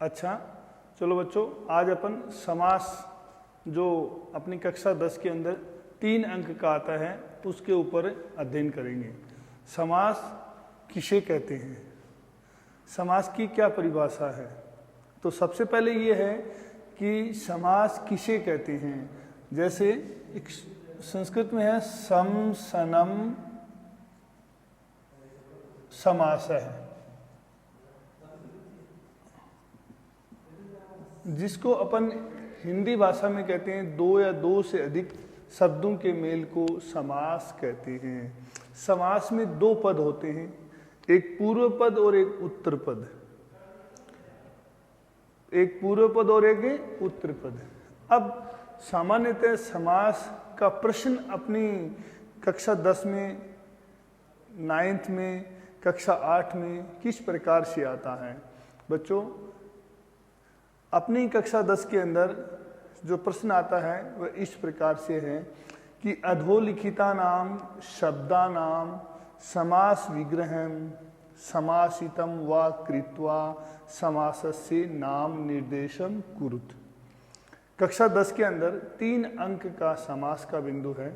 अच्छा, चलो बच्चों, आज अपन समास जो अपनी कक्षा 10 के अंदर 3 अंक का आता है उसके ऊपर अध्ययन करेंगे। समास किसे कहते हैं, समास की क्या परिभाषा है। तो सबसे पहले ये है कि समास किसे कहते हैं। जैसे एक संस्कृत में है सम सनम समास है, जिसको अपन हिंदी भाषा में कहते हैं दो या दो से अधिक शब्दों के मेल को समास कहते हैं। समास में 2 पद होते हैं, एक पूर्व पद और एक उत्तर पद। एक पूर्व पद और एक उत्तर पद। अब सामान्यतः समास का प्रश्न अपनी कक्षा 10 में, 9th में, कक्षा 8 में किस प्रकार से आता है। बच्चों, अपनी कक्षा 10 के अंदर जो प्रश्न आता है वह इस प्रकार से है कि अधोलिखिता नाम शब्दा नाम समास विग्रहम समासितम वा कृत्वा समासस्य नाम निर्देशम कुरुत। कक्षा 10 के अंदर 3 अंक का समास का बिंदु है,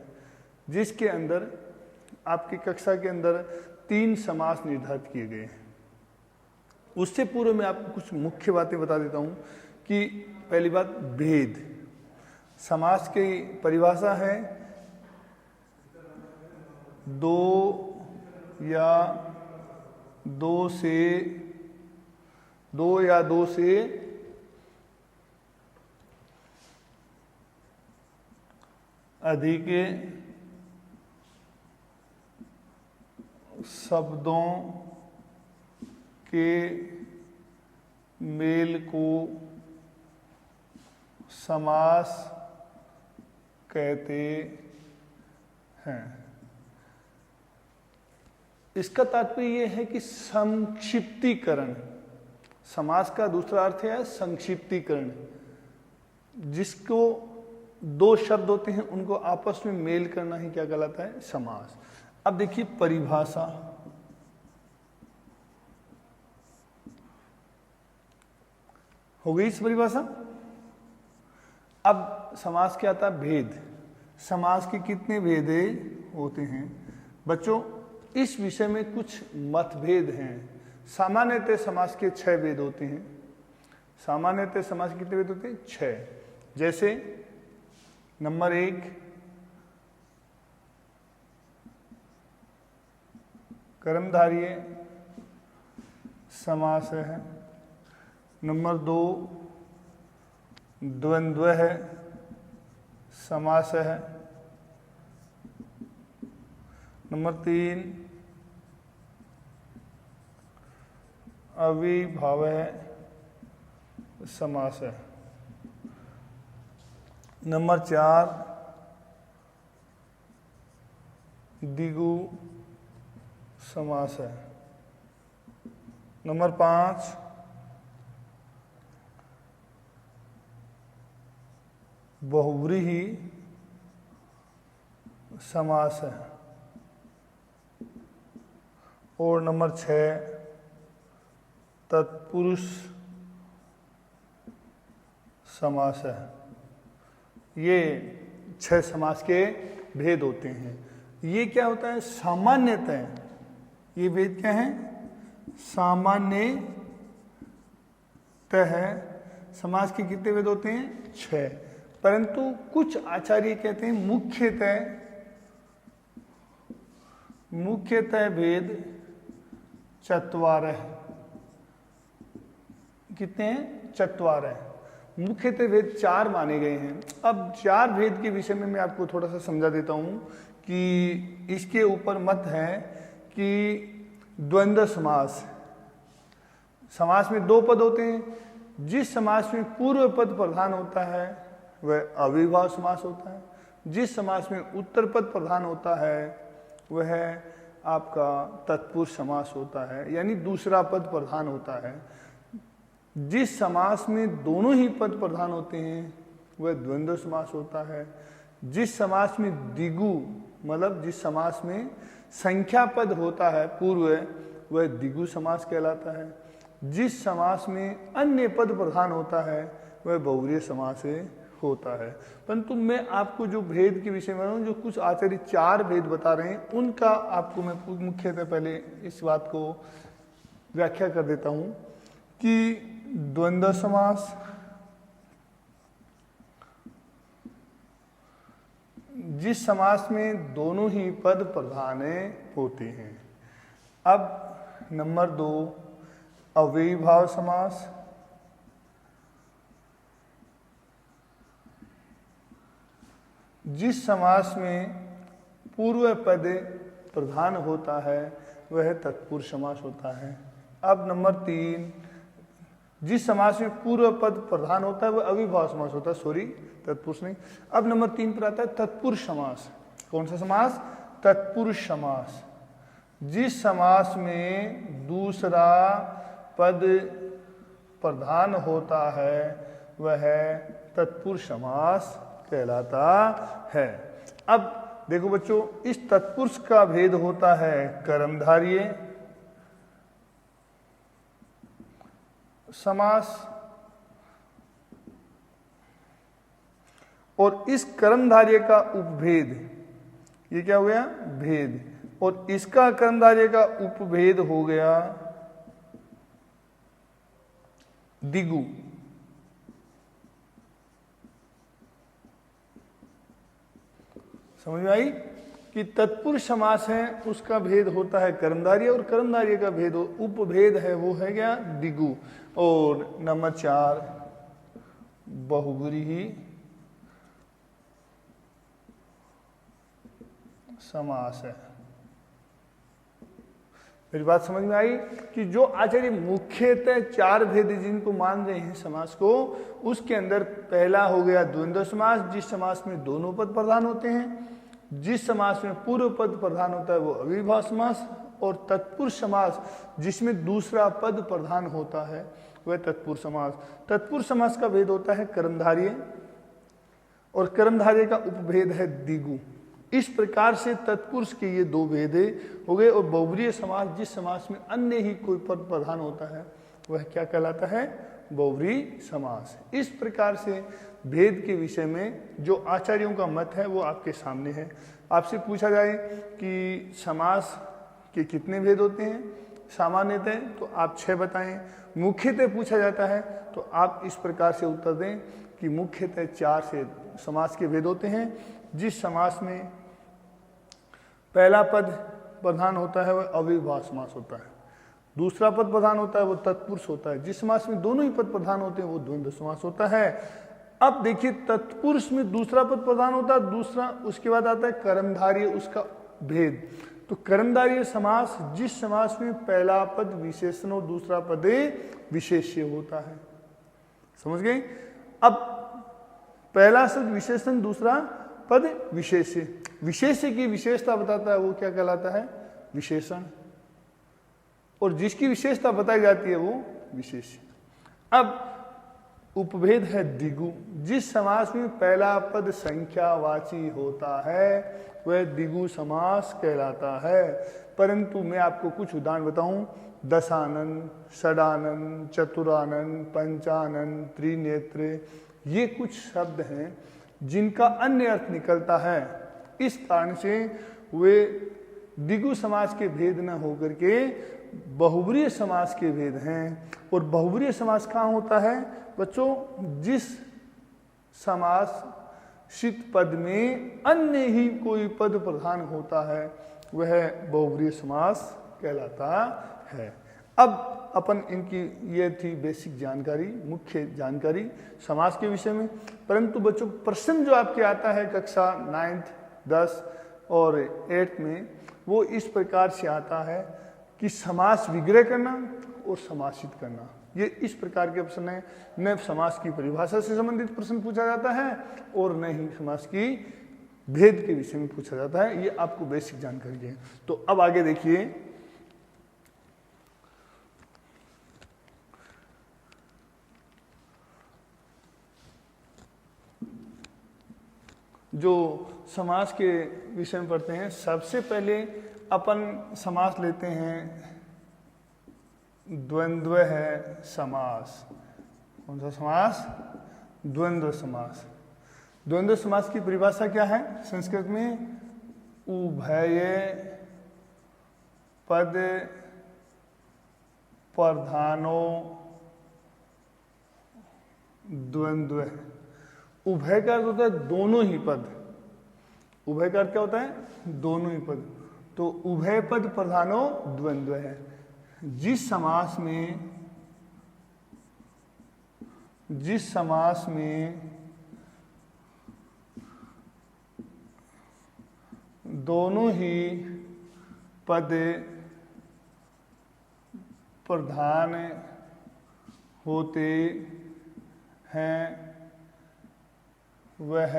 जिसके अंदर आपकी कक्षा के अंदर 3 समास निर्धारित किए गए हैं। उससे पूर्व मैं आपको कुछ मुख्य बातें बता देता हूं कि पहली बात, भेद। समास की परिभाषा है 2 या 2 से अधिक शब्दों के मेल को समास कहते हैं। इसका तात्पर्य यह है कि संक्षिप्तीकरण, समास का दूसरा अर्थ है संक्षिप्तीकरण। जिसको 2 शब्द होते हैं उनको आपस में मेल करना ही क्या कहलाता है, समास। अब देखिए परिभाषा। हो गई इस परिभाषा। अब समास क्या आता है, भेद। समास के कितने भेद होते हैं। बच्चों, इस विषय में कुछ मतभेद हैं। सामान्यतः समास के 6 भेद होते हैं। सामान्यतः समास के कितने भेद होते हैं, 6। जैसे नंबर 1 कर्मधारय समास है। नंबर 2 द्वंद्व समास है। नंबर 3 अविभावः समास है। नंबर 4 द्विगु समास है। नंबर 5 बहुव्रीहि समास है। और नंबर 6 तत्पुरुष समास है। ये 6 समास के भेद होते हैं। ये क्या होता है, सामान्यतः ये भेद क्या है, सामान्यतः समास के कितने भेद होते हैं, 6। परंतु कुछ आचार्य कहते हैं मुख्यतः भेद 4 कितने हैं, 4। मुख्यतः भेद 4 माने गए हैं। अब 4 भेद के विषय में मैं आपको थोड़ा सा समझा देता हूं कि इसके ऊपर मत है कि द्वंद्व समास। समास में 2 पद होते हैं। जिस समास में पूर्व पद प्रधान होता है वह अविभाव समास होता है। जिस समास में उत्तर पद प्रधान होता है वह आपका तत्पुरुष समास होता है, यानी दूसरा पद प्रधान होता है। जिस समास में दोनों ही पद प्रधान होते हैं वह द्वंद्व समास होता है। जिस समास में द्विगु, मतलब जिस समास में संख्या पद होता है पूर्व, वह द्विगु समास कहलाता है। जिस समास में अन्य पद प्रधान होता है वह बहुव्रीहि समास होता है। परंतु मैं आपको जो भेद के विषय में जो कुछ आचार्य 4 भेद बता रहे हैं उनका आपको मैं मुख्यतः पहले इस बात को व्याख्या कर देता हूं कि द्वंद्व समास, जिस समास में दोनों ही पद प्रधान होते हैं। अब नंबर 2 अव्ययीभाव समास, जिस समास में पूर्व पद प्रधान होता है वह तत्पुरुष समास होता है। अब नंबर 3 जिस समास में पूर्व पद प्रधान होता है वह अव्ययीभाव समास होता है, सॉरी तत्पुरुष नहीं। अब नंबर 3 पर आता है तत्पुरुष समास। कौन सा समास? तत्पुरुष समास। जिस समास में दूसरा पद प्रधान होता है वह तत्पुरुष समास कहलाता है। अब देखो बच्चों, इस तत्पुरुष का भेद होता है कर्मधारय समास, और इस कर्मधारय का उपभेद, ये क्या हो गया? भेद। और इसका कर्मधारय का उपभेद हो गया दिगु। समझ में आई कि तत्पुरुष समास है उसका भेद होता है कर्मधारय, और कर्मधारय का भेद उपभेद है वो है क्या? दिगु। और नंबर 4 बहुव्रीहि समास है। मेरी बात समझ में आई कि जो आचार्य मुख्यतः 4 भेद जिनको मान रहे हैं समास को, उसके अंदर पहला हो गया द्वंद्व समास, जिस समास में दोनों पद प्रधान होते हैं। जिस समास में पूर्व पद प्रधान होता है वो अव्ययीभाव समास, और तत्पुरुष समास जिसमें दूसरा पद प्रधान होता है वह तत्पुरुष समास। तत्पुरुष समास का भेद होता है कर्मधारय, और कर्मधारय का उपभेद है दिगु। इस प्रकार से तत्पुरुष के ये 2 भेद हो गए। और बहुव्रीहि समास, जिस समास में अन्य ही कोई पद प्रधान होता है वह क्या कहलाता है? बहुव्रीहि समास। इस प्रकार से भेद के विषय में जो आचार्यों का मत है वो आपके सामने है। आपसे पूछा जाए कि समास के कितने भेद होते हैं सामान्यतः, तो आप 6 बताएं। मुख्यतः पूछा जाता है तो आप इस प्रकार से उत्तर दें कि मुख्यतः 4 से समास के भेद होते हैं। जिस समास में पहला पद प्रधान होता है वह अव्ययीभाव समास होता है, दूसरा पद प्रधान होता है वो तत्पुरुष होता है। जिस समास में दोनों ही पद प्रधान होते हैं वो द्वंद्व समास होता है। अब देखिए, तत्पुरुष में दूसरा पद प्रधान होता है, दूसरा उसके बाद आता है कर्मधारय, उसका भेद। तो कर्मधारय समास, जिस समास में पहला पद विशेषण और दूसरा पद विशेष्य होता है। समझ गए? अब पहला शब्द विशेषण, दूसरा पद विशेष्य। विशेष्य की विशेषता बताता है वो क्या कहलाता है? विशेषण। और जिसकी विशेषता बताई जाती है वो विशेष्य। अब उपभेद है दिगु। जिस समास में पहला पद संख्यावाची होता है वह दिगु समास कहलाता है। परंतु मैं आपको कुछ उदाहरण बताऊं। दशानन, षडानन, चतुरानन, पंचानन, त्रिनेत्र, ये कुछ शब्द हैं जिनका अन्य अर्थ निकलता है। इस कारण से वे दिगु समास के भेद न होकर के बहुव्रीहि समास के भेद हैं। और बहुव्रीहि समास कहाँ होता है बच्चों? जिस समास शीत पद में अन्य ही कोई पद प्रधान होता है वह बहुव्रीहि समास कहलाता है। अब अपन इनकी ये थी बेसिक जानकारी, मुख्य जानकारी समास के विषय में। परंतु बच्चों, प्रश्न जो आपके आता है कक्षा 9th, 10 और 8 में, वो इस प्रकार से आता है कि समास विग्रह करना और समासित करना, ये इस प्रकार के प्रश्न है। न समास की परिभाषा से संबंधित प्रश्न पूछा जाता है और न ही समास की भेद के विषय में पूछा जाता है। ये आपको बेसिक जानकारी है। तो अब आगे देखिए, जो समास के विषय में पढ़ते हैं। सबसे पहले अपन समास लेते हैं द्वंद्व है समास। कौन सा समास? द्वंद्व समास। द्वंद्व समास की परिभाषा क्या है संस्कृत में? उभय पद प्रधानो द्वंद्व है। उभय का अर्थ होता है दोनों ही पद। उभय का अर्थ क्या होता है? दोनों ही पद। तो उभय पद प्रधानो द्वंद्व है। जिस समास में दोनों ही पद प्रधान होते हैं वह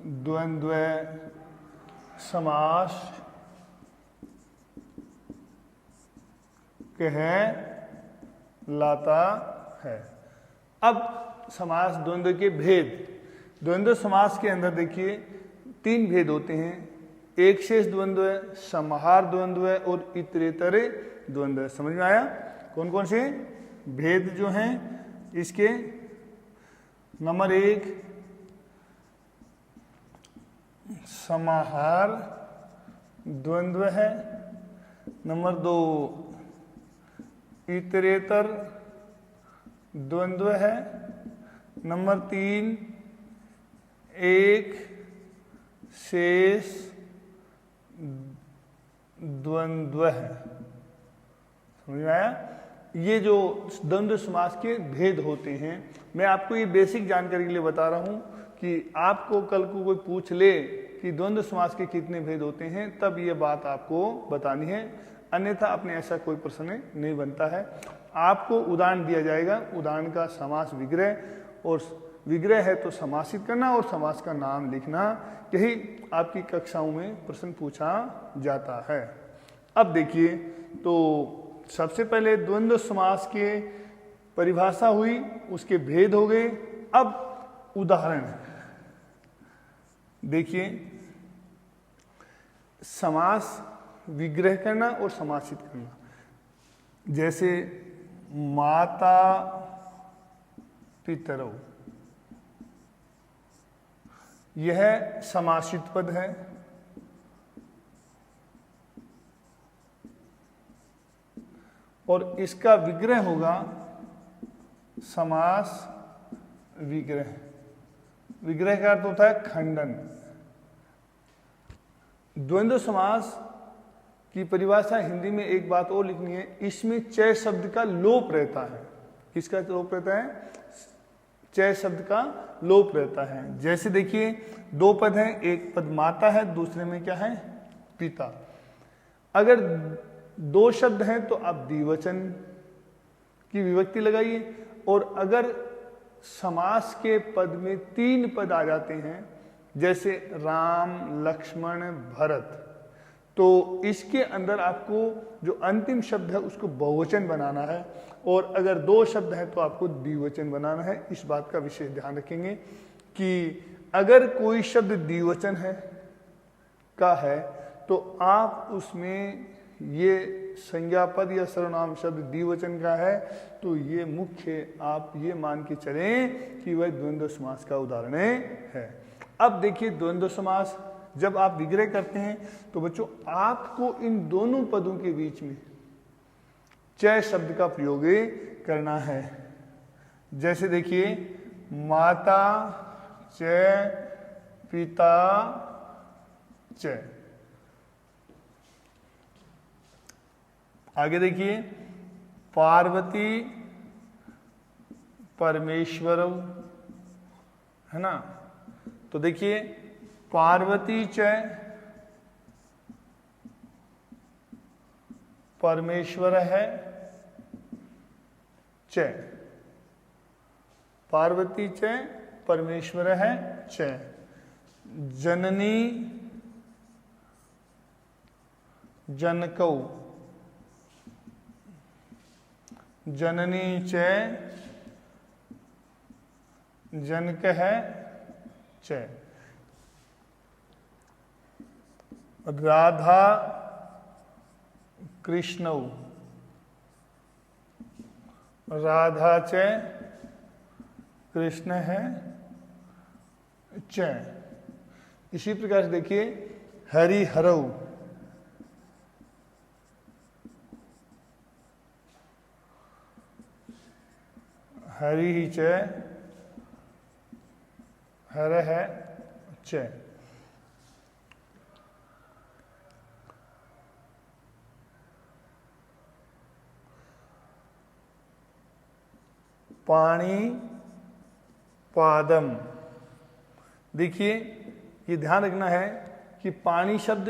द्वंद्व समास कहलाता है। अब समास द्वंद्व के भेद। द्वंद्व समास के अंदर देखिए 3 भेद होते हैं। एक शेष द्वंद्व है, समाहार द्वंद्व है और इतरेतर द्वंद्व है। समझ में आया कौन कौन से भेद जो हैं इसके? नंबर 1 समाहार द्वंद्व है। नंबर 2 इतरेतर द्वंद्व है। नंबर 3 एक शेष द्वंद्व है। समझ में आया? ये जो द्वंद्व समास के भेद होते हैं, मैं आपको ये बेसिक जानकारी के लिए बता रहा हूं कि आपको कल को कोई पूछ ले कि द्वंद्व समास के कितने भेद होते हैं, तब ये बात आपको बतानी है, अन्यथा अपने ऐसा कोई प्रश्न नहीं बनता है। आपको उदाहरण दिया जाएगा, उदाहरण का समास विग्रह, और विग्रह है तो समासित करना और समास का नाम लिखना। यही आपकी कक्षाओं में प्रश्न पूछा जाता है। अब देखिए, तो सबसे पहले द्वंद्व समास के परिभाषा हुई, उसके भेद हो गए। अब उदाहरण देखिए, समास विग्रह करना और समासित करना। जैसे माता पितरौ, यह समासित पद है। और इसका विग्रह होगा समास विग्रह। विग्रह का अर्थ होता है खंडन। द्वंद्व समास की परिभाषा हिंदी में एक बात और लिखनी है, इसमें चय शब्द का लोप रहता है। किसका लोप रहता है? चय शब्द का लोप रहता है। जैसे देखिए 2 पद हैं, एक पद माता है, दूसरे में क्या है? पिता। अगर 2 शब्द हैं तो आप द्विवचन की विभक्ति लगाइए, और अगर समास के पद में 3 पद आ जाते हैं, जैसे राम लक्ष्मण भरत, तो इसके अंदर आपको जो अंतिम शब्द है उसको बहुवचन बनाना है, और अगर 2 शब्द हैं तो आपको द्विवचन बनाना है। इस बात का विशेष ध्यान रखेंगे कि अगर कोई शब्द द्विवचन है तो आप उसमें ये संज्ञा पद या सर्वनाम शब्द द्विवचन का है तो ये मुख्य आप ये मान के चलें कि वह द्वंद्व समास का उदाहरण है। अब देखिए द्वंद्व समास जब आप विग्रह करते हैं तो बच्चों आपको इन दोनों पदों के बीच में चय शब्द का प्रयोग करना है। जैसे देखिए माता चय पिता चय। आगे देखिए पार्वती परमेश्वर, है ना। तो देखिए पार्वती चय परमेश्वर है चय। पार्वती चय परमेश्वर है चय। जननी जनकौ, जननी चय जनक है चय। राधा कृष्णौ, राधा च कृष्ण है च। इसी प्रकार से देखिए हरि हरऊ, हरि ही च हर है च। पाणी पादम, देखिए ये ध्यान रखना है कि पाणी शब्द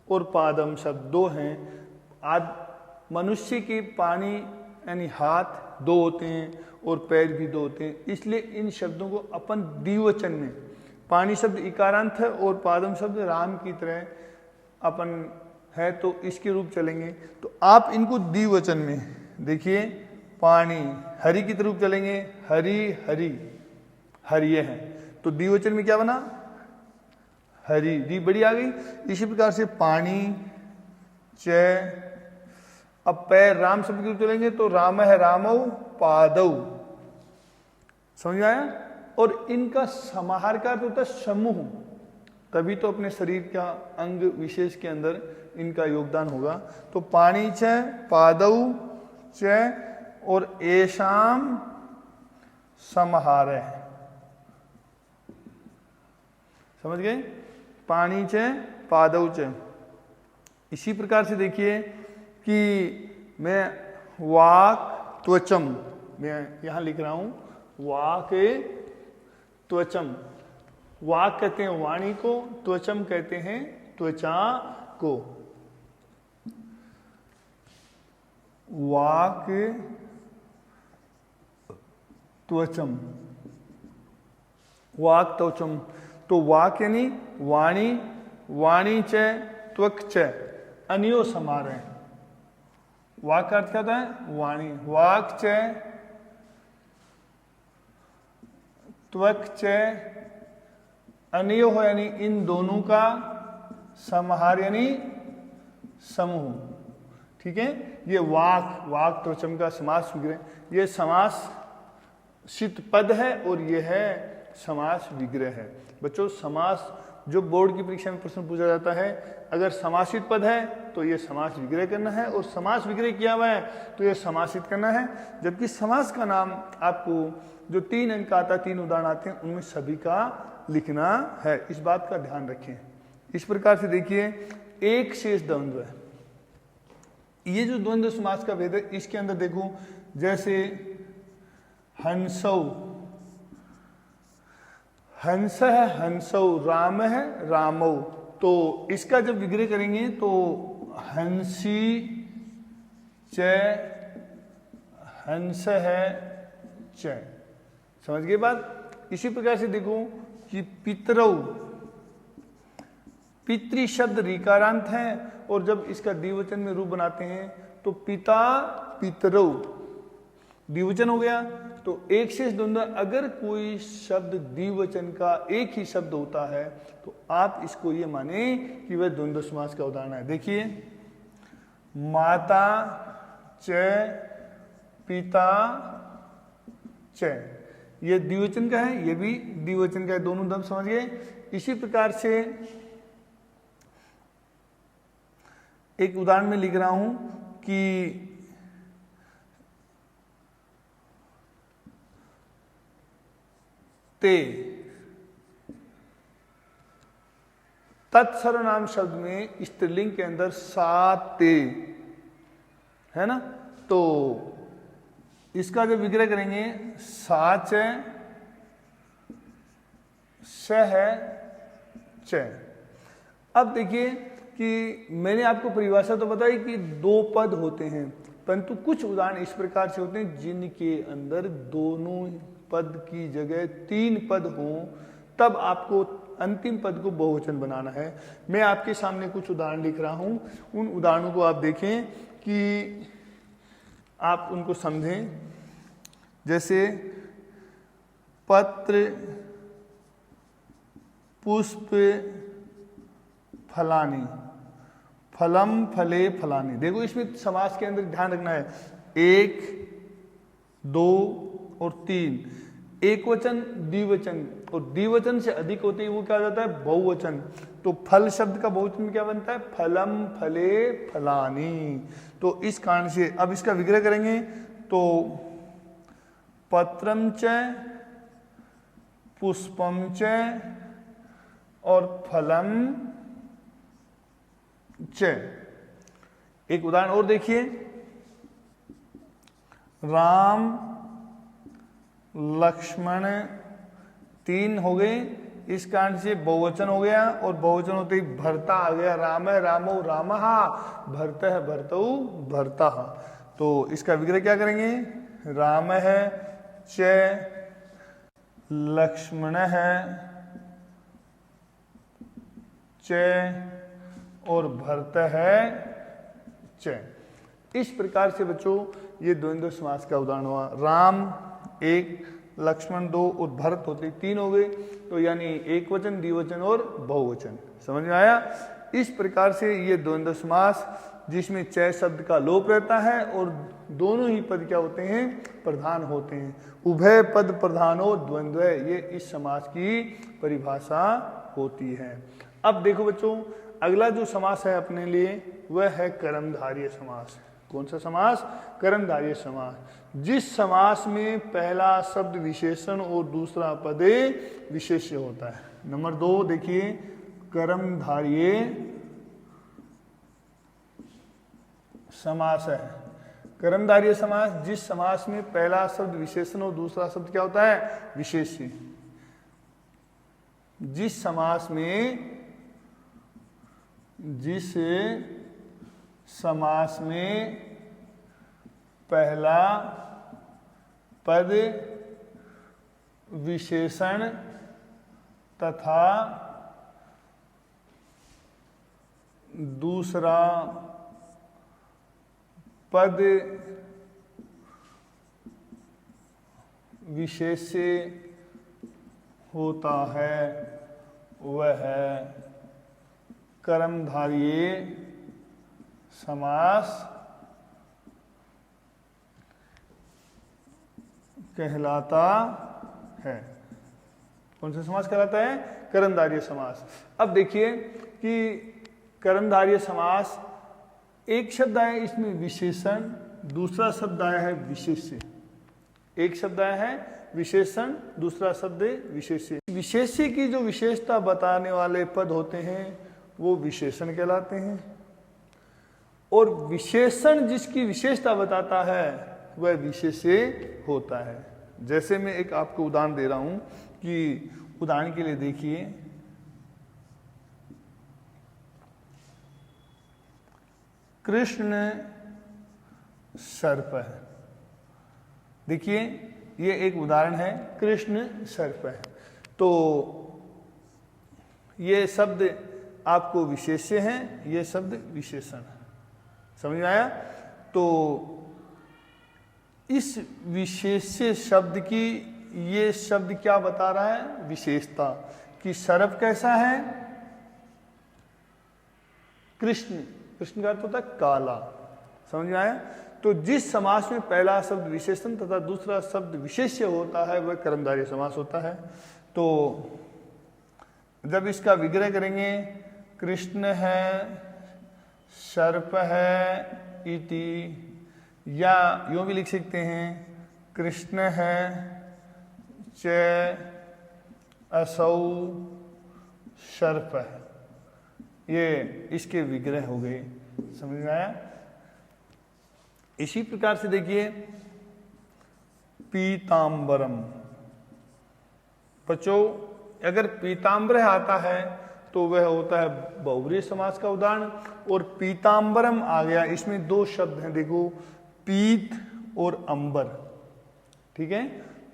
और पादम शब्द दो हैं। आज मनुष्य के पाणी यानी हाथ दो होते हैं और पैर भी दो होते हैं, इसलिए इन शब्दों को अपन द्विवचन में, पाणी शब्द इकारांत है और पादम शब्द राम की तरह अपन है तो इसके रूप चलेंगे, तो आप इनको द्विवचन में देखिए पाणी, हरि की तरफ चलेंगे हरि हरि हरिये है, तो द्विवचन में क्या बना हरि, री बड़ी आ गई। इसी प्रकार से पाणी च, अब पैर राम शब्द की तरफ चलेंगे तो राम है रामौ पादौ, समझ में आया। और इनका समाहार का अर्थ होता है समूह, तभी तो अपने शरीर का अंग विशेष के अंदर इनका योगदान होगा। तो पाणी च पादौ च और एशाम समाहार है, समझ गए, पाणी च पादौ च। इसी प्रकार से देखिए कि मैं वाक त्वचम, मैं यहां लिख रहा हूं वाक त्वचम, वाक कहते हैं वाणी को, त्वचम कहते हैं त्वचा को। वाक त्वचम, वाक त्वचम, तो वाक यानी वाणी, वाणी च त्वक च, अनियो समार है। वाक का अर्थ क्या होता है वाणी, वाक च त्वक च अनियो हो यानी इन दोनों का समाहार यानी समूह, ठीक है। ये वाक, वाक त्वचम का समास विग्रह, ये समास सित पद है और ये है समास विग्रह है। बच्चों समास जो बोर्ड की परीक्षा में प्रश्न पूछा जाता है, अगर समासित पद है तो ये समास विग्रह करना है और समास विग्रह किया हुआ है तो ये समासित करना है। जबकि समास का नाम आपको जो 3 अंक आता है, 3 उदाहरण आते हैं, उनमें सभी का लिखना है, इस बात का ध्यान रखें। इस प्रकार से देखिए एक शेष द्वंद्व है, ये जो द्वंद्व समास का भेद है इसके अंदर देखो, जैसे हंसौ, हंस है हंसौ, राम है रामौ, तो इसका जब विग्रह करेंगे तो हंसी च हंस है च, समझ गए बात। इसी प्रकार से देखो कि पितरौ, पितृ शब्द ऋकारांत है और जब इसका द्विवचन में रूप बनाते हैं तो पिता पितरौ द्विवचन हो गया। तो एक शेष द्वंद्व, अगर कोई शब्द द्विवचन का एक ही शब्द होता है तो आप इसको ये माने कि वह द्वंद्व समास का उदाहरण है। देखिए माता च पिता च, ये द्विवचन का है, ये भी द्विवचन का है, दोनों दम समझ गए। इसी प्रकार से एक उदाहरण में लिख रहा हूं कि ते, तत्सर्वनाम शब्द में स्त्रीलिंग के अंदर साते है ना, तो इसका जब विग्रह करेंगे साच स है च। अब देखिए कि मैंने आपको परिभाषा तो बताई कि 2 पद होते हैं, परंतु कुछ उदाहरण इस प्रकार से होते हैं जिनके अंदर दोनों पद की जगह 3 पद हों, तब आपको अंतिम पद को बहुवचन बनाना है। मैं आपके सामने कुछ उदाहरण लिख रहा हूं, उन उदाहरणों को आप देखें कि आप उनको समझें। जैसे पत्र पुष्प फलानी, फलम फले फलानी, देखो इसमें समास के अंदर ध्यान रखना है, एक 2 और 3, एक वचन, द्विवचन, और द्विवचन से अधिक होते ही वो क्या हो जाता है, बहुवचन। तो फल शब्द का बहुवचन क्या बनता है, फलम, फले, फलानी। तो इस कारण से अब इसका विग्रह करेंगे तो पत्रम च, पुष्पम च और फलम च। एक उदाहरण और देखिए, राम, लक्ष्मण, 3 हो गए, इस कारण से बहुवचन हो गया, और बहुवचन होते ही भरता आ गया, राम है रामो रामहा, भरत है भरतौ भरता। तो इसका विग्रह क्या करेंगे, राम है च, लक्ष्मण है च और भरत है च। इस प्रकार से बच्चों ये द्वंद्व समास का उदाहरण हुआ। राम 1, लक्ष्मण 2 और भरत होते 3 हो गए, तो यानी एक वचन, द्विवचन और बहुवचन। समझ में आया। इस प्रकार से ये द्वंद्व समास जिसमें च शब्द का लोप रहता है और दोनों ही पद क्या होते हैं, प्रधान होते हैं। उभय पद प्रधानो द्वंद्व, ये इस समास की परिभाषा होती है। अब देखो बच्चों, अगला जो समास है अपने लिए वह है कर्मधारय समास। कौन सा समास, कर्मधारय समास। जिस समास में पहला शब्द विशेषण और दूसरा पद विशेष्य होता है। नंबर 2 देखिए, कर्मधारय समास है। कर्मधारय समास जिस समास में पहला शब्द विशेषण और दूसरा शब्द क्या होता है, विशेष्य। जिस समास में पहला पद विशेषण तथा दूसरा पद विशेष्य होता है वह है कर्मधारय समास कहलाता है। कौन सा समास कहलाता है, कर्मधारय समास। अब देखिए कि कर्मधारय समास एक शब्द आया इसमें विशेषण, दूसरा शब्द आया है विशेष्य। एक शब्द आया है विशेषण, दूसरा शब्द विशेष्य। विशेष्य की जो विशेषता बताने वाले पद होते हैं वो विशेषण कहलाते हैं, और विशेषण जिसकी विशेषता बताता है वह विशेष्य होता है। जैसे मैं एक आपको उदाहरण दे रहा हूं कि उदाहरण के लिए देखिए, कृष्ण सर्प है। देखिए ये एक उदाहरण है, कृष्ण सर्प है। तो ये शब्द आपको विशेष्य है, ये शब्द विशेषण है। समझ में आया। तो इस विशेष्य शब्द की ये शब्द क्या बता रहा है, विशेषता, कि सर्प कैसा है, कृष्ण, कृष्ण का अर्थ होता है काला। समझ में आया। तो जिस समास में पहला शब्द विशेषण तथा दूसरा शब्द विशेष्य होता है वह कर्मधारय समास होता है। तो जब इसका विग्रह करेंगे, कृष्ण है, सर्प है इति, या यूं भी लिख सकते हैं, कृष्ण है च असौ सर्प है। ये इसके विग्रह हो गए। समझ में आया। इसी प्रकार से देखिए, पीतांबरम। बच्चों अगर पीतांबर आता है तो वह होता है बहुव्रीहि समास का उदाहरण, और पीतांबरम आ गया, इसमें 2 शब्द हैं, देखो पीत और अंबर। ठीक है।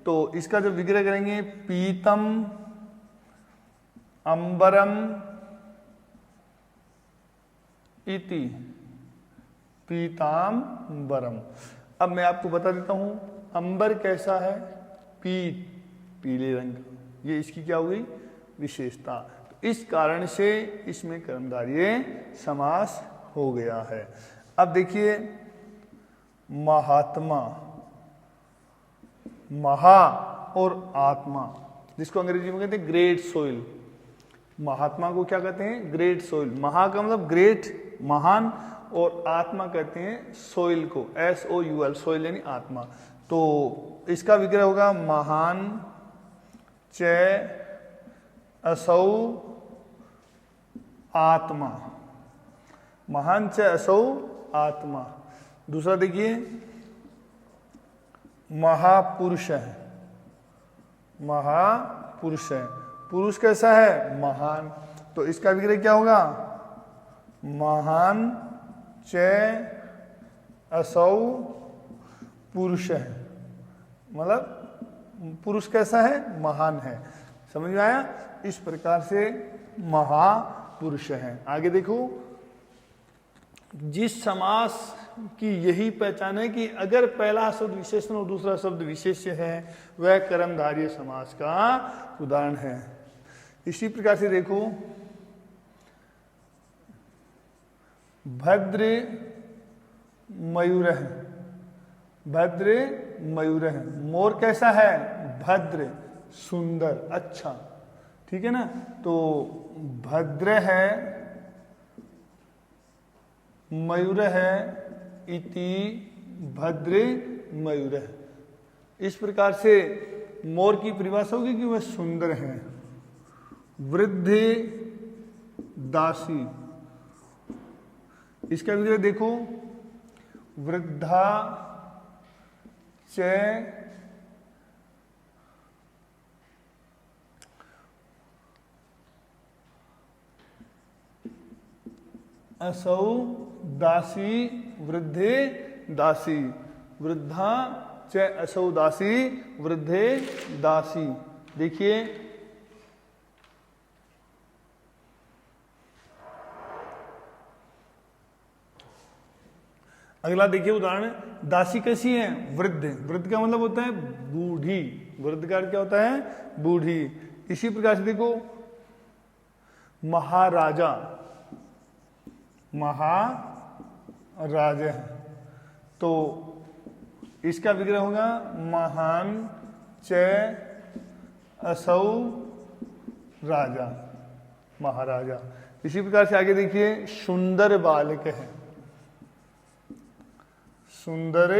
तो इसका जब विग्रह करेंगे, पीतम अंबरम इति, पीतांबरम। अब मैं आपको बता देता हूं अंबर कैसा है, पीत, पीले रंग, ये इसकी क्या हुई, विशेषता। तो इस कारण से इसमें कर्मधारय समास हो गया है। अब देखिए, महात्मा, महा और आत्मा, जिसको अंग्रेजी में कहते हैं ग्रेट सोइल। महात्मा को क्या कहते हैं? Great soil. महा का मतलब ग्रेट, महान, और आत्मा कहते हैं सोइल को, SOUL, सोइल यानी आत्मा। तो इसका विग्रह होगा महान च असौ आत्मा, महान च असौ आत्मा। दूसरा देखिए महापुरुष है, महापुरुष है, पुरुष कैसा है? महान। तो इसका विग्रह क्या होगा? महान च असौ पुरुष है, मतलब पुरुष कैसा है? महान है। समझ में आया? इस प्रकार से महापुरुष है। आगे देखो, जिस समास की यही पहचान है कि अगर पहला शब्द विशेषण और दूसरा शब्द विशेष्य है, वह कर्मधारय समास का उदाहरण है। इसी प्रकार से देखो, भद्र मयूर है, भद्र मयूर है। मोर कैसा है? भद्र, सुंदर, अच्छा, ठीक है ना। तो भद्र है, मयूर है, इति भद्र मयूर है। इस प्रकार से मोर की परिभाषा होगी कि वह सुंदर है। वृद्ध दासी, इसका विग्रह देखो, वृद्धा च असौ दासी, वृद्धे दासी, वृद्धा च असौ दासी, वृद्धे दासी। देखिए अगला देखिए उदाहरण, दासी कैसी है? वृद्ध। वृद्ध का मतलब होता है बूढ़ी, वृद्ध का अर्थ क्या होता है? बूढ़ी। इसी प्रकार से देखो, महाराजा, महाराजा है, तो इसका विग्रह होगा महान च असौ राजा, महाराजा। इसी प्रकार से आगे देखिए, सुंदर बालक है, सुंदर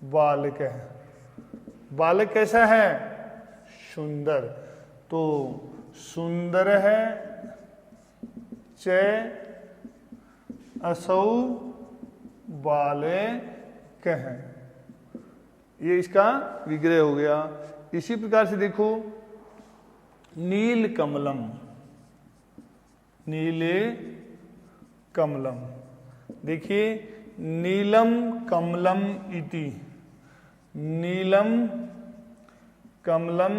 बालक है। बालक कैसा है? सुंदर। तो सुंदर है च असौ बालक है, ये इसका विग्रह हो गया। इसी प्रकार से देखो, नील कमलम, नीले कमलम। देखिए, नीलम कमलम इति, नीलम कमलम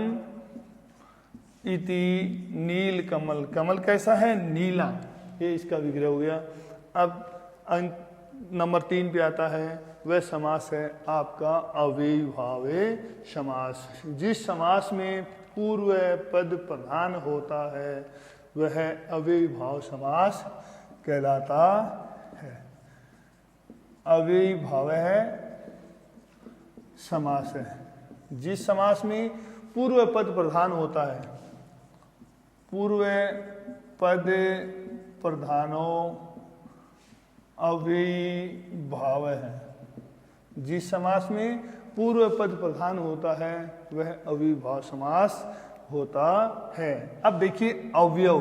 इति नील कमल। कमल कैसा है? नीला, ये इसका विग्रह हो गया। अब नंबर 3 पे आता है, वह समास है आपका अव्ययीभावे समास। जिस समास में पूर्व पद प्रधान होता है वह अव्ययीभाव समास कहलाता है। अव्ययीभाव है समास है जिस समास में पूर्व पद प्रधान होता है, पूर्व पद प्रधानो अव्ययी भाव है। जिस समास में पूर्व पद प्रधान होता है वह अव्ययी भाव समास होता है। अब देखिए अवयव,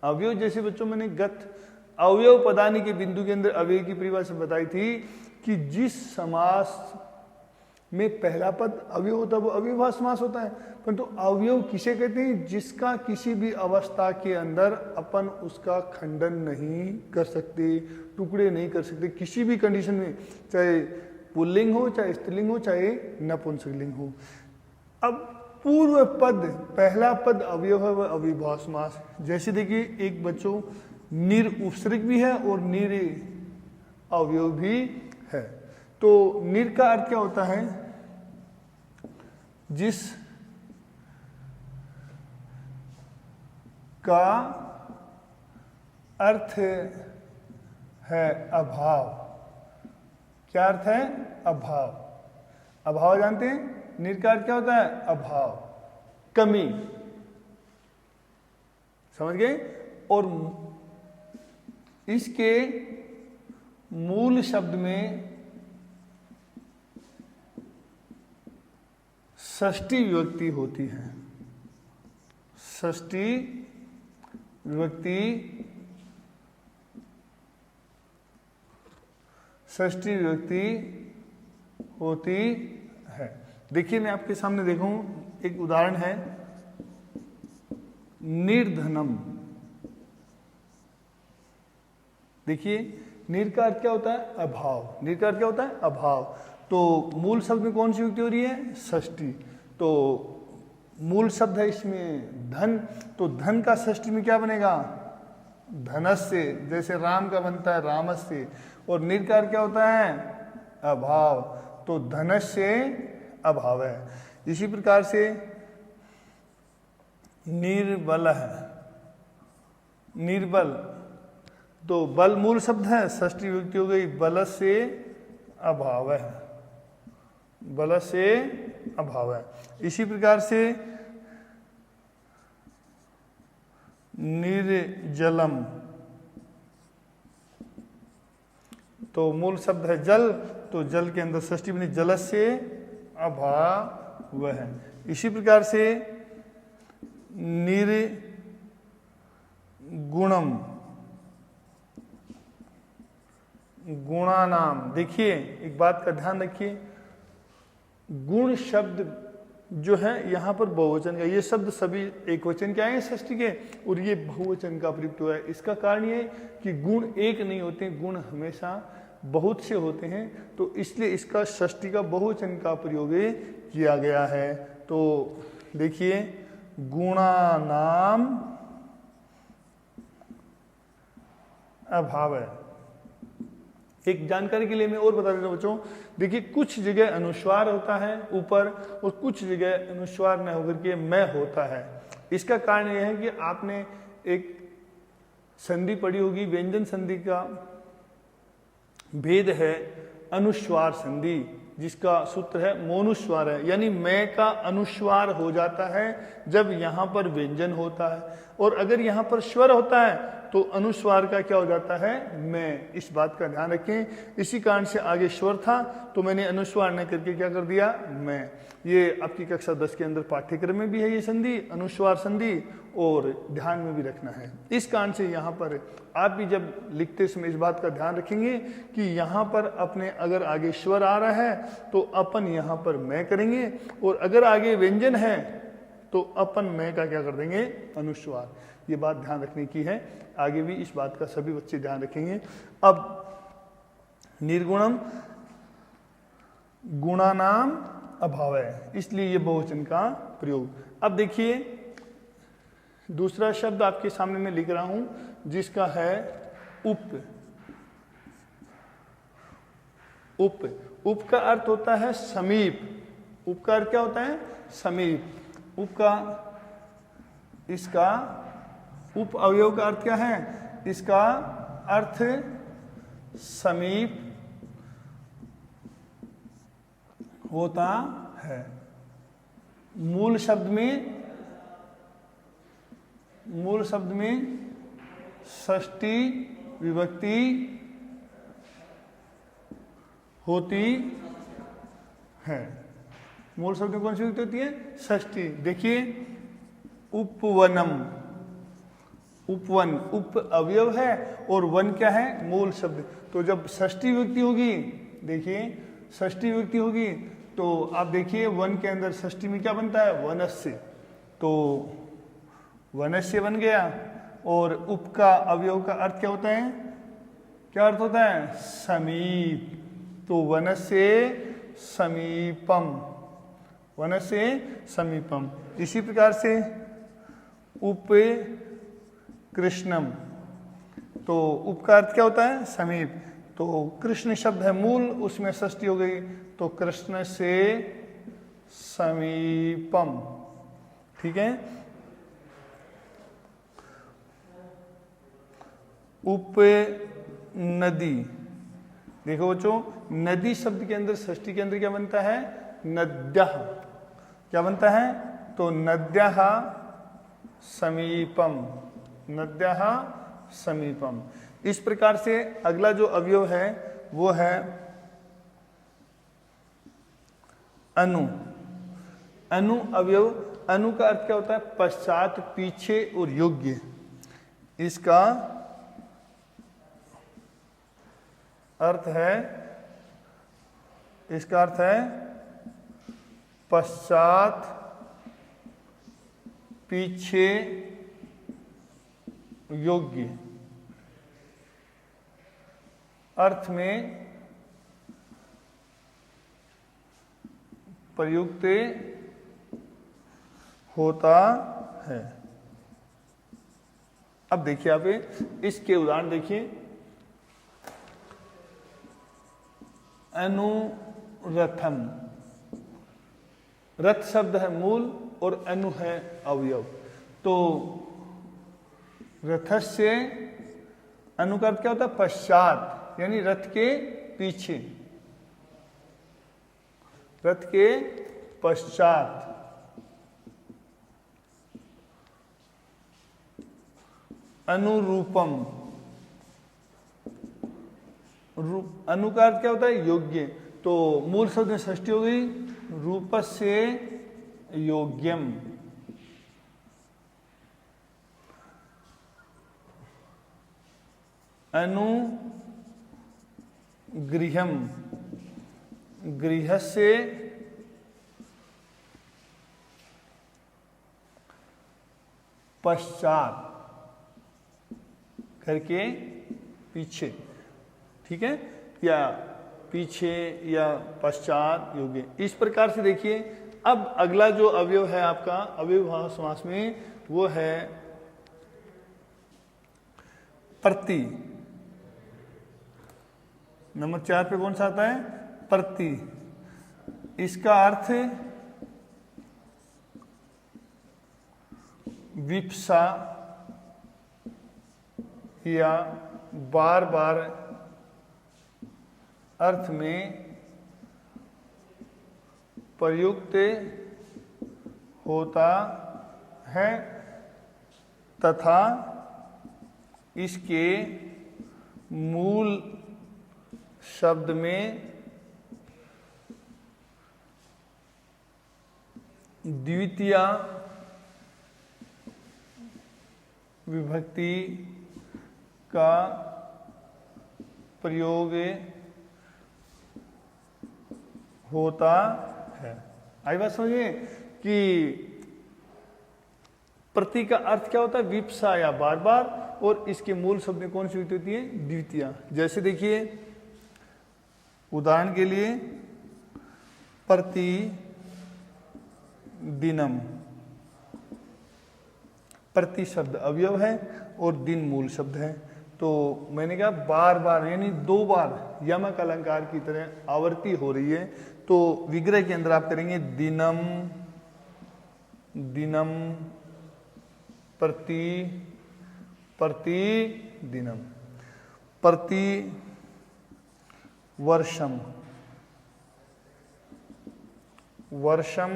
अवयव जैसे बच्चों मैंने गत अवयव पदानी के बिंदु के अंदर अवयव की परिभाषा बताई थी कि जिस समास में पहला पद अवयव होता है वो अव्ययी भाव समास होता है। परंतु अवयव किसे कहते हैं? जिसका किसी भी अवस्था के अंदर अपन उसका खंडन नहीं कर सकते, टुकड़े नहीं कर सकते, किसी भी कंडीशन में, चाहे पुल्लिंग हो, चाहे स्त्रीलिंग हो, चाहे नपुंसकलिंग हो। अब पूर्व पद, पहला पद अवयव है वह अव्ययी भाव समास। जैसे देखिए एक बच्चों निर उपसर्ग भी है और निर अवयव भी है। तो निर का अर्थ क्या होता है? जिस का अर्थ है अभाव। क्या अर्थ है? अभाव। अभाव जानते हैं, नीर का अर्थ क्या होता है? अभाव, कमी, समझ गए। और इसके मूल शब्द में षष्ठी विभक्ति होती है। षष्ठी विभक्ति, षष्ठी विभक्ति होती है। देखिए मैं आपके सामने देखूं, एक उदाहरण है, निर्धनम। देखिए नीर का अर्थ क्या होता है? अभाव। नीर का अर्थ क्या होता है? अभाव। तो मूल शब्द में कौन सी युक्ति हो रही है? षष्ठी। तो मूल शब्द है इसमें धन, तो धन का षष्ठी में क्या बनेगा? धनस्य, जैसे राम का बनता है रामस्य। और नीर का अर्थ क्या होता है? अभाव, तो धनस्य अभाव है। इसी प्रकार से निर्बल है, निर्बल, तो बल मूल शब्द है, षष्ठी विभक्ति हो गई, बल से अभाव है, बल से अभाव है। इसी प्रकार से निर्जलम, तो मूल शब्द है जल, तो जल के अंदर षष्ठी बनी, जल से अभाव है। इसी प्रकार से निर्गुणम, गुणानाम। देखिए एक बात का ध्यान रखिए, गुण शब्द जो है यहाँ पर बहुवचन का, ये शब्द सभी एक वचन के आए हैं षष्ठी के, और ये बहुवचन का प्रयुक्त हुआ है। इसका कारण ये कि गुण एक नहीं होते, गुण हमेशा बहुत से होते हैं, तो इसलिए इसका षष्ठी का बहुवचन का प्रयोग किया गया है। तो देखिए गुणानाम अभाव है। एक जानकारी के लिए मैं और बता देता हूं बच्चों, देखिए कुछ जगह अनुस्वार होता है ऊपर, और कुछ जगह अनुस्वार न होकर के मैं होता है। इसका कारण यह है कि आपने एक संधि पढ़ी होगी, व्यंजन संधि का भेद है अनुस्वार संधि, जिसका सूत्र है मोनुस्वार है, यानी मैं का अनुस्वार हो जाता है जब यहां पर व्यंजन होता है, और अगर यहां पर स्वर होता है तो अनुस्वार का क्या हो जाता है? मैं। इस बात का ध्यान रखें। इसी कारण से आगे स्वर था तो मैंने अनुस्वार न करके क्या कर दिया? मैं। ये आपकी कक्षा 10 के अंदर पाठ्यक्रम में भी है ये संधि, अनुस्वार संधि, और ध्यान में भी रखना है। इस कारण से यहाँ पर आप भी जब लिखते समय इस बात का ध्यान रखेंगे कि यहाँ पर अपने अगर आगे स्वर आ रहा है तो अपन यहाँ पर मैं करेंगे, और अगर आगे व्यंजन है तो अपन मैं का क्या कर देंगे? अनुस्वार। ये बात ध्यान रखने की है, आगे भी इस बात का सभी बच्चे ध्यान रखेंगे। अब निर्गुणम, गुणानाम अभाव है, इसलिए ये बहुवचन का प्रयोग। अब देखिए दूसरा शब्द आपके सामने मैं लिख रहा हूं, जिसका है उप। उप, उप का अर्थ होता है समीप। उप का अर्थ क्या होता है? समीप। उप का, इसका उप अवयव का अर्थ क्या है? इसका अर्थ समीप होता है। मूल शब्द में षष्ठी विभक्ति होती है। मूल शब्द में कौन सी विभक्ति होती है? षष्ठी। देखिए उपवनम, उपवन, उप अवयव है और वन क्या है? मूल शब्द। तो जब षष्ठी विभक्ति होगी, देखिए षष्ठी विभक्ति होगी तो आप देखिए वन के अंदर षष्ठी में क्या बनता है? वनस्य। तो वनस्य बन गया। और उप का अवयव का अर्थ क्या होता है? क्या अर्थ होता है? समीप। तो वनस्य समीपम, वनस्य समीपम। इसी प्रकार से उप कृष्णम, तो उप का अर्थ क्या होता है? समीप। तो कृष्ण शब्द है मूल, उसमें षष्ठी हो गई, तो कृष्ण से समीपम। ठीक है। उप नदी, देखो बच्चों, नदी शब्द के अंदर षष्ठी के अंदर क्या बनता है? नद्यः, क्या बनता है? तो नद्यः समीपम, नद्यः समीपम। इस प्रकार से अगला जो अवयव है वो है अनु। अनु अवयव, अनु का अर्थ क्या होता है? पश्चात, पीछे और योग्य। इसका अर्थ है, इसका अर्थ है पश्चात, पीछे, योग्य। अर्थ में प्रयुक्त होता है। अब देखिए आप इसके उदाहरण देखिए। अनुरथम, रथ शब्द है मूल और अनु है अवयव। तो रथस्य, अनु का अर्थ क्या होता है? पश्चात, यानी रथ के पीछे, रथ के पश्चात। अनुरूपम, अनु का अर्थ क्या होता है? योग्य। तो मूल शब्द में षष्ठी हो गई, रूपस्य योग्यम। अनुगृहम, गृहस्य पश्चात, घर के पीछे, ठीक है, या पीछे या पश्चात योग्य। इस प्रकार से देखिए। अब अगला जो अवयव है आपका अव्ययभाव समास में वो है प्रति। नंबर 4 पे कौन सा आता है? प्रति। इसका अर्थ विप्सा या बार बार अर्थ में प्रयुक्त होता है तथा इसके मूल शब्द में द्वितीय विभक्ति का प्रयोग होता है। आई बात समझिए कि प्रति का अर्थ क्या होता है? विप्सा या बार बार, और इसके मूल शब्द में कौन सी विभक्ति होती है? द्वितीय। जैसे देखिए उदाहरण के लिए प्रति दिनम, प्रति शब्द अवयव है और दिन मूल शब्द है। तो मैंने कहा बार बार, यानी 2 बार यमक अलंकार की तरह आवर्ती हो रही है। तो विग्रह के अंदर आप करेंगे दिनम, दिनम, प्रति, प्रति दिनम, प्रति वर्षम, वर्षम,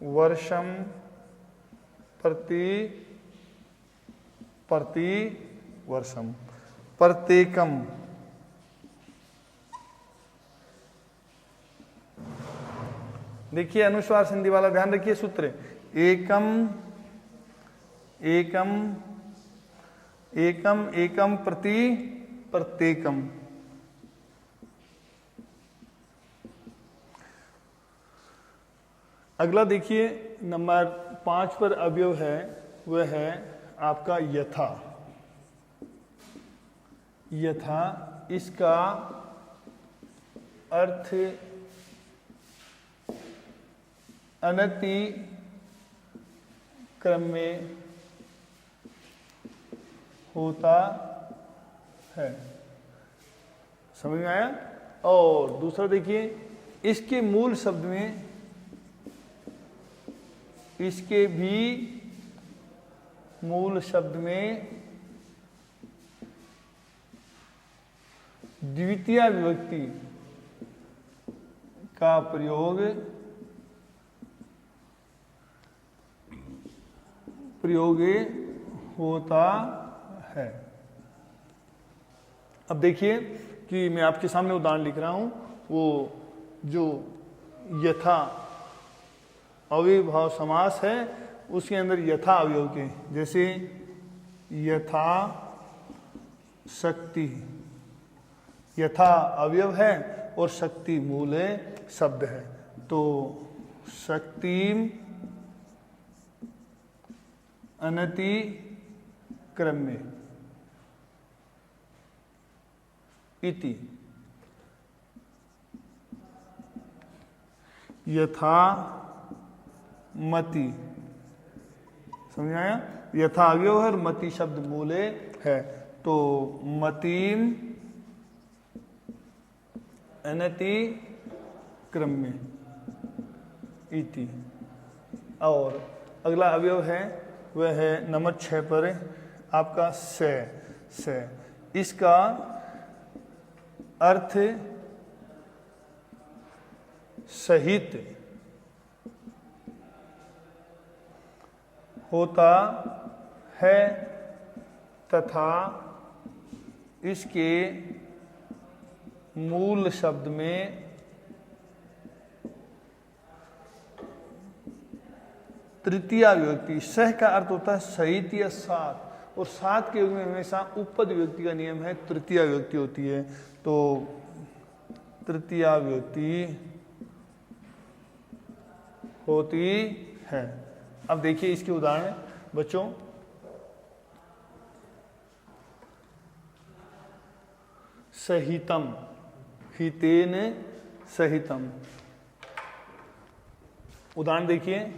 वर्षम, प्रति, प्रति वर्षम, प्रत्येकम, देखिए अनुस्वार संधि वाला ध्यान रखिए सूत्र। एकम, एकम, एकम, एकम, प्रति, प्रत्येकम। अगला देखिए नंबर 5 पर अवयव है वह है आपका यथा। यथा, इसका अर्थ अनति क्रम में होता है। समझ में आया? और दूसरा देखिए इसके मूल शब्द में, इसके भी मूल शब्द में द्वितीय विभक्ति का प्रयोग होता है। अब देखिए कि मैं आपके सामने उदाहरण लिख रहा हूं, वो जो यथा अविभाव समास है उसके अंदर यथा अवयव के, जैसे यथा शक्ति, यथा अवयव है और शक्ति मूल शब्द है, तो शक्ति अनति क्रम्य इति, यथा मति, समझ आया? यथा अवयव है और मति शब्द मूले है, तो मतीम अनति क्रम्य इति। और अगला अवयव है वह है नंबर 6 पर आपका से। इसका अर्थ सहित होता है तथा इसके मूल शब्द में तृतीया विभक्ति, सह का अर्थ होता है सहित या साथ, और साथ के युग में हमेशा उपपद विभक्ति का नियम है, तृतीया विभक्ति होती है, तो तृतीया विभक्ति होती है। अब देखिए इसके उदाहरण बच्चों, सहितम, हितेन सहितम, उदाहरण देखिए,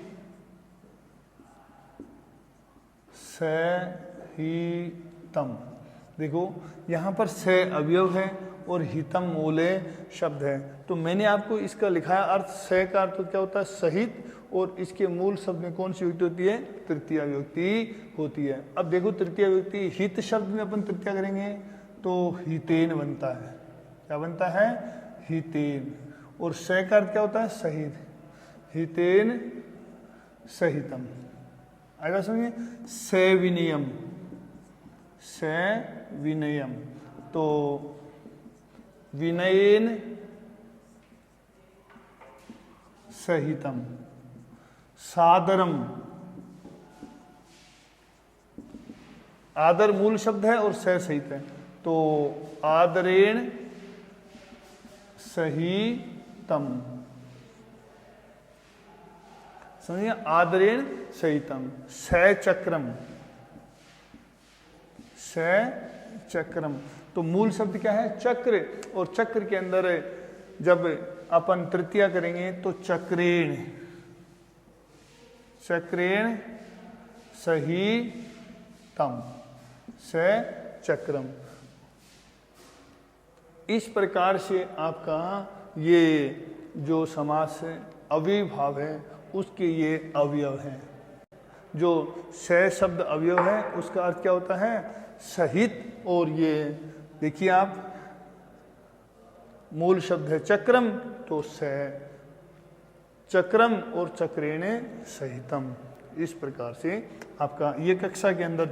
सहितम, देखो यहां पर से अवयव है और हितम मूले शब्द है, तो मैंने आपको इसका लिखा है अर्थ, से का अर्थ क्या होता है सहित, और इसके मूल शब्द में कौन सी विभक्ति होती है? तृतीया विभक्ति होती है। अब देखो तृतीया विभक्ति हित शब्द में अपन तृतीया करेंगे तो हितेन बनता है, क्या बनता है? हितेन। और से का अर्थ क्या होता है? सहित, हितेन सहितम, आएगा समझिए? से विनयम, से विनयम, तो विनयेन सहितम। सादरम, आदर मूल शब्द है और से सहित है, तो आदरेण सहितम, समझिए? आदरेण सहितम। सचक्रम, सचक्रम, तो मूल शब्द क्या है? चक्र, और चक्र के अंदर जब अपन तृतीया करेंगे तो चक्रेण, चक्रेण सहितम, सचक्रम। इस प्रकार से आपका ये जो समास अविभाव है उसके ये अवयव हैं। जो से शब्द अवयव है उसका अर्थ क्या होता है? सहित, और ये देखिए आप मूल शब्द है चक्रम, तो से चक्रम और चक्रेण सहितम। इस प्रकार से आपका ये कक्षा के अंदर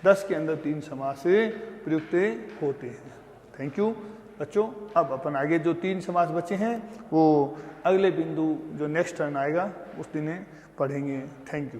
10 के अंदर 3 समास प्रयुक्त होते हैं। थैंक यू बच्चों। अब अपन आगे जो 3 समास बचे हैं वो अगले बिंदु जो नेक्स्ट टर्न आएगा उस दिन पढ़ेंगे। Thank you.